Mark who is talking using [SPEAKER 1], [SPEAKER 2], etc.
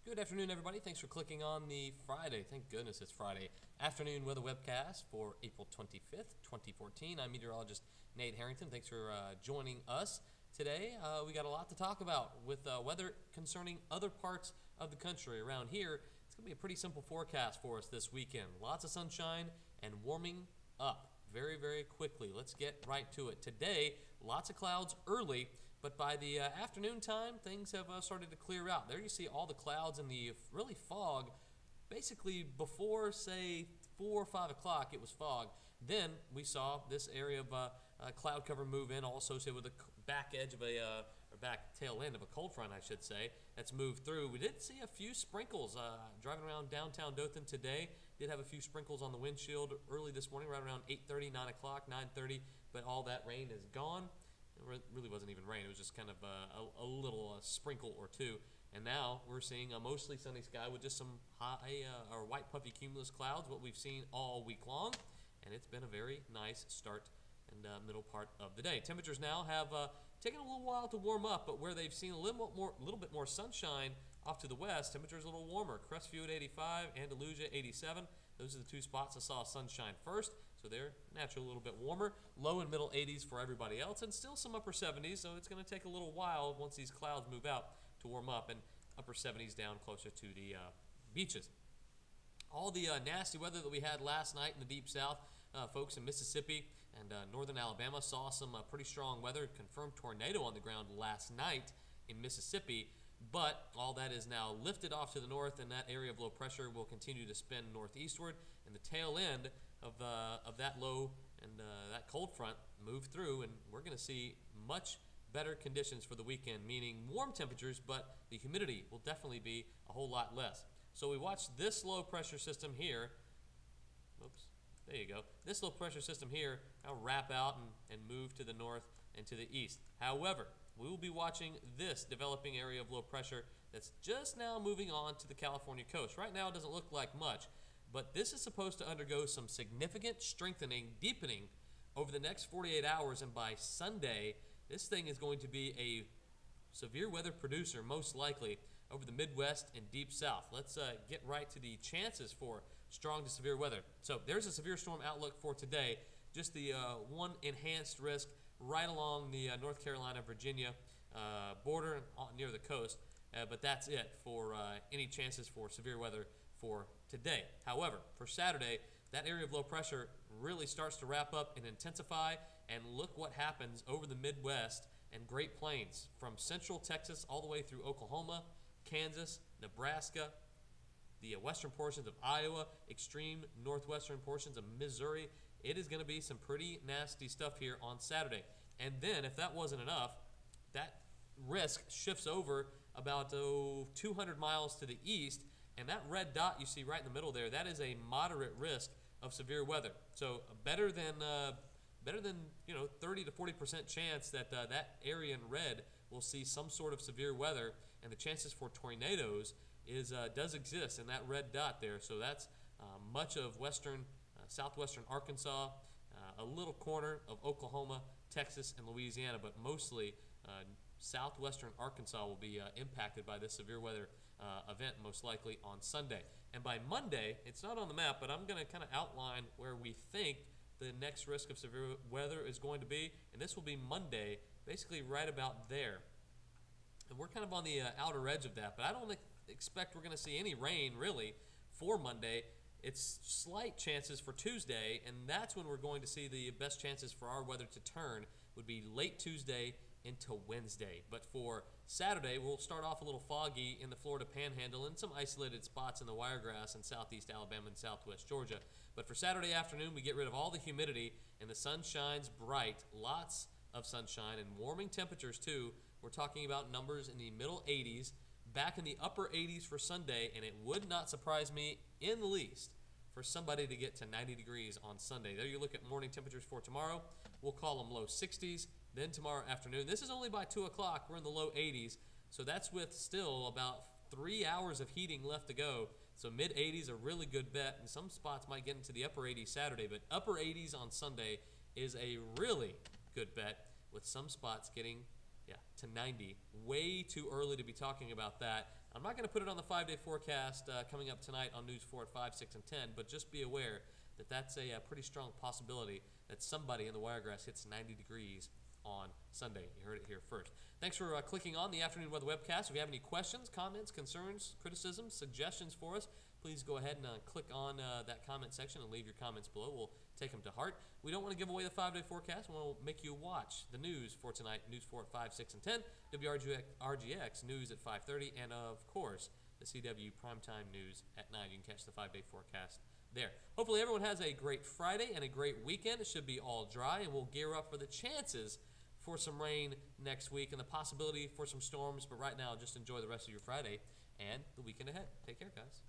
[SPEAKER 1] Good afternoon, everybody. Thanks for clicking on the Friday, thank goodness it's Friday, Afternoon Weather Webcast for April 25th, 2014. I'm meteorologist Nate Harrington. Thanks for joining us today. We got a lot to talk about with weather concerning other parts of the country. Around here, it's going to be a pretty simple forecast for us this weekend. Lots of sunshine and warming up very, very quickly. Let's get right to it. Today, lots of clouds early, but by the afternoon time, things have started to clear out. There you see all the clouds and the really fog. Basically, before, say, 4 or 5 o'clock, it was fog. Then we saw this area of cloud cover move in, all associated with the back edge of or back tail end of a cold front, I should say, that's moved through. We did see a few sprinkles driving around downtown Dothan today. Did have a few sprinkles on the windshield early this morning, right around 8:30, 9 o'clock, 9:30, but all that rain is gone. It really wasn't even rain. It was just kind of a little sprinkle or two. And now we're seeing a mostly sunny sky with just some high or white puffy cumulus clouds, what we've seen all week long. And it's been a very nice start and middle part of the day. Temperatures now have taken a little while to warm up, but where they've seen a little bit more sunshine off to the west, temperatures a little warmer. Crestview at 85, Andalusia 87. Those are the two spots that saw sunshine first, so they're naturally a little bit warmer. Low and middle 80s for everybody else, and still some upper 70s, so it's going to take a little while once these clouds move out to warm up, and upper 70s down closer to the beaches. All the nasty weather that we had last night in the deep south, folks in Mississippi and northern Alabama saw some pretty strong weather. Confirmed tornado on the ground last night in Mississippi, but all that is now lifted off to the north, and that area of low pressure will continue to spin northeastward, and the tail end of that low and that cold front move through, and we're going to see much better conditions for the weekend, meaning warm temperatures, but the humidity will definitely be a whole lot less. So we watched this low pressure system here. Oops, there you go. This low pressure system here now wrap out and move to the north and to the east. However, we will be watching this developing area of low pressure that's just now moving on to the California coast. Right now it doesn't look like much, but this is supposed to undergo some significant strengthening, deepening over the next 48 hours, and by Sunday, this thing is going to be a severe weather producer, most likely, over the Midwest and deep south. Let's get right to the chances for strong to severe weather. So there's a severe storm outlook for today. Just the one enhanced risk right along the North Carolina, Virginia border near the coast. But that's it for any chances for severe weather for today. However, for Saturday, that area of low pressure really starts to wrap up and intensify, and look what happens over the Midwest and Great Plains from central Texas all the way through Oklahoma, Kansas, Nebraska, the western portions of Iowa, extreme northwestern portions of Missouri. It is going to be some pretty nasty stuff here on Saturday. And then, if that wasn't enough, that risk shifts over about 200 miles to the east, and that red dot you see right in the middle there, that is a moderate risk of severe weather. So better than 30 to 40% chance that that area in red will see some sort of severe weather, and the chances for tornadoes does exist in that red dot there. So that's much of southwestern Arkansas, a little corner of Oklahoma, Texas, and Louisiana, but mostly southwestern Arkansas will be impacted by this severe weather event, most likely on Sunday. And by Monday, it's not on the map, but I'm going to kind of outline where we think the next risk of severe weather is going to be, and this will be Monday, basically right about there. And we're kind of on the outer edge of that, but I don't expect we're going to see any rain, really, for Monday. It's slight chances for Tuesday, and that's when we're going to see the best chances for our weather to turn would be late Tuesday into Wednesday. But for Saturday, we'll start off a little foggy in the Florida Panhandle and some isolated spots in the Wiregrass in southeast Alabama and southwest Georgia. But for Saturday afternoon, we get rid of all the humidity, and the sun shines bright. Lots of sunshine and warming temperatures, too. We're talking about numbers in the middle 80s, back in the upper 80s for Sunday, and it would not surprise me in the least for somebody to get to 90 degrees on Sunday. There you look at morning temperatures for tomorrow. We'll call them low 60s. Then tomorrow afternoon, this is only by 2 o'clock, we're in the low 80s. So that's with still about 3 hours of heating left to go. So mid 80s a really good bet, and some spots might get into the upper 80s Saturday, but upper 80s on Sunday is a really good bet, with some spots getting to 90. Way too early to be talking about that. I'm not going to put it on the 5-day forecast coming up tonight on News 4 at 5, 6, and 10, but just be aware that that's a pretty strong possibility that somebody in the Wiregrass hits 90 degrees on Sunday. You heard it here first. Thanks for clicking on the Afternoon Weather Webcast. If you have any questions, comments, concerns, criticisms, suggestions for us, please go ahead and click on that comment section and leave your comments below. We'll take them to heart. We don't want to give away the 5-day forecast. We want to make you watch the news for tonight, News 4 at 5, 6, and 10, WRGX News at 5:30, and of course, the CW Primetime News at 9. You can catch the 5-day forecast there. Hopefully everyone has a great Friday and a great weekend. It should be all dry, and we'll gear up for the chances for some rain next week and the possibility for some storms. But right now, just enjoy the rest of your Friday and the weekend ahead. Take care, guys.